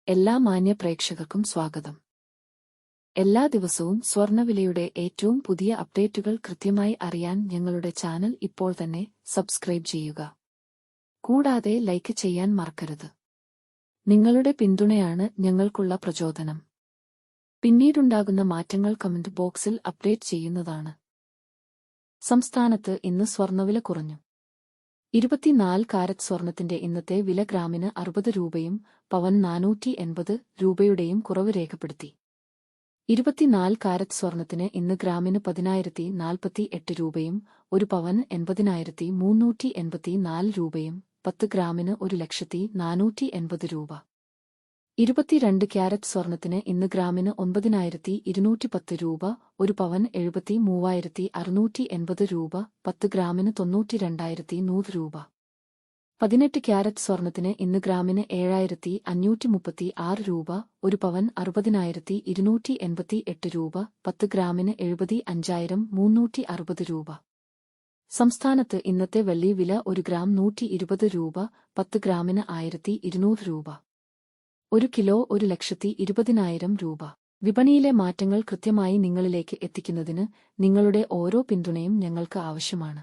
എല്ലാ മാന്യ പ്രേക്ഷകർക്കും സ്വാഗതം. എല്ലാ ദിവസവും സ്വർണ്ണവിലയുടെ ഏറ്റവും പുതിയ അപ്ഡേറ്റുകൾ കൃത്യമായി അറിയാൻ ഞങ്ങളുടെ ചാനൽ ഇപ്പോൾ തന്നെ സബ്സ്ക്രൈബ് ചെയ്യുക. കൂടാതെ ലൈക്ക് ചെയ്യാൻ മറക്കരുത്. നിങ്ങളുടെ പിന്തുണയാണ് ഞങ്ങൾക്കുള്ള പ്രചോദനം. പിന്നീടുണ്ടാകുന്ന മാറ്റങ്ങൾ കമന്റ് ബോക്സിൽ അപ്ഡേറ്റ് ചെയ്യുന്നതാണ്. സംസ്ഥാനത്ത് ഇന്ന് സ്വർണ്ണവില കുറഞ്ഞു. 24 കാരറ്റ് സ്വർണത്തിന്റെ ഇന്നത്തെ വില ഗ്രാമിന് 60 രൂപയും പവൻ 480 രൂപയുടെയും കുറവ് രേഖപ്പെടുത്തി. 24 കാരറ്റ് സ്വർണത്തിന് ഇന്ന് ഗ്രാമിന് 10,048 രൂപയും ഒരു പവൻ 80,384 രൂപയും 10 ഗ്രാമിന് 1,04,480 രൂപ. 22 ക്യാരറ്റ് സ്വർണത്തിന് ഇന്ന് ഗ്രാമിന് 9,210 രൂപ, ഒരു പവൻ 73,680 രൂപ, 10 ഗ്രാമിന് 92,100 രൂപ. 18 ക്യാരറ്റ് സ്വർണത്തിന് ഇന്ന് ഗ്രാമിന് 7,536 രൂപ, ഒരു പവൻ 60,288 രൂപ, 10 ഗ്രാമിന് 75,360 രൂപ. സംസ്ഥാനത്ത് ഇന്നത്തെ വെള്ളി വില 1 ഗ്രാം 120 രൂപ, 10 ഗ്രാമിന് 1,200 രൂപ. 1 കിലോ 1,20,000 രൂപ. വിപണിയിലെ മാറ്റങ്ങൾ കൃത്യമായി നിങ്ങളിലേക്ക് എത്തിക്കുന്നതിന് നിങ്ങളുടെ ഓരോ പിന്തുണയും ഞങ്ങൾക്ക് ആവശ്യമാണ്.